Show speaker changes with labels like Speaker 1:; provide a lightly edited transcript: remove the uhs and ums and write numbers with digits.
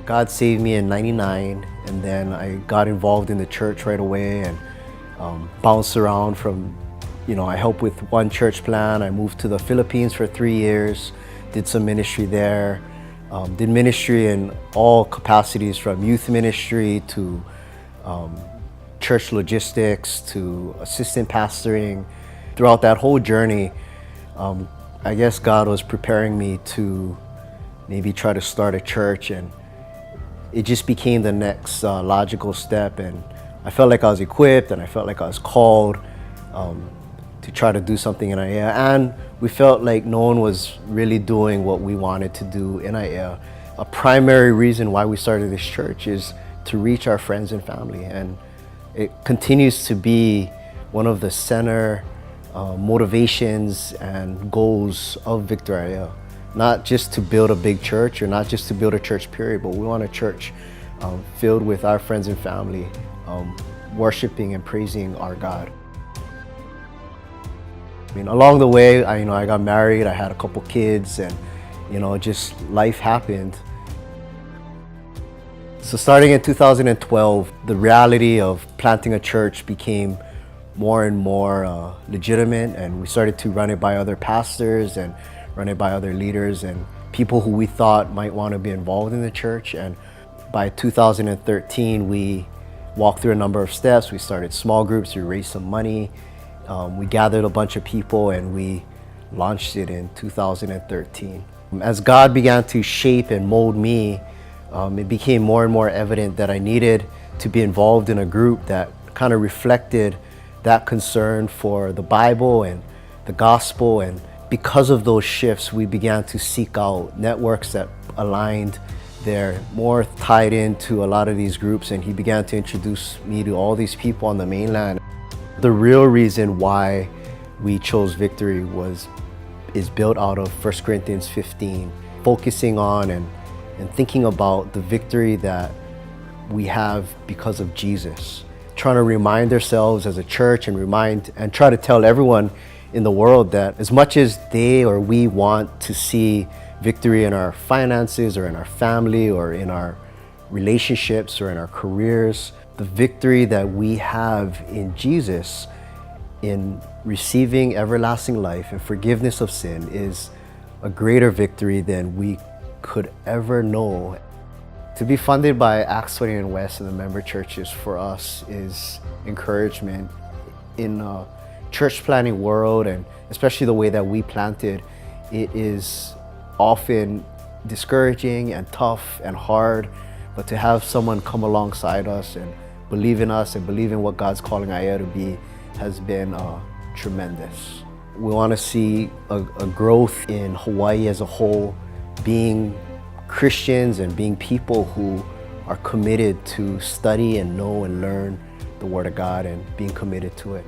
Speaker 1: God saved me in '99, and then I got involved in the church right away and bounced around from, I helped with one church plan. I moved to the Philippines for 3 years, did some ministry there, did ministry in all capacities from youth ministry to church logistics to assistant pastoring. Throughout that whole journey, I guess God was preparing me to maybe try to start a church, and it just became the next logical step. And I felt like I was equipped, and I felt like I was called to try to do something in Aiea. And we felt like no one was really doing what we wanted to do in Aiea. A primary reason why we started this church is to reach our friends and family, and it continues to be one of the center motivations and goals of victoryaiea. Not just to build a big church, or not just to build a church period, but we want a church filled with our friends and family, worshiping and praising our God. I mean, along the way, I got married, I had a couple kids, and just life happened. So starting in 2012, the reality of planting a church became more and more legitimate, and we started to run it by other pastors and run it by other leaders and people who we thought might want to be involved in the church. And by 2013, we walked through a number of steps. We started small groups, we raised some money, we gathered a bunch of people, and we launched it in 2013. As God began to shape and mold me, it became more and more evident that I needed to be involved in a group that kind of reflected that concern for the Bible and the gospel. And because of those shifts, we began to seek out networks that aligned. They're more tied into a lot of these groups, and he began to introduce me to all these people on the mainland. The real reason why we chose Victory is built out of 1 Corinthians 15, focusing on and thinking about the victory that we have because of Jesus. Trying to remind ourselves as a church and try to tell everyone in the world that as much as they or we want to see victory in our finances or in our family or in our relationships or in our careers, the victory that we have in Jesus in receiving everlasting life and forgiveness of sin is a greater victory than we could ever know. To be funded by Acts 29 West and the member churches for us is encouragement. In a church planning world, and especially the way that we planted, it is often discouraging and tough and hard, but to have someone come alongside us and believe in us and believe in what God's calling Aiea to be has been tremendous. We want to see a growth in Hawaii as a whole, being Christians and being people who are committed to study and know and learn the Word of God and being committed to it.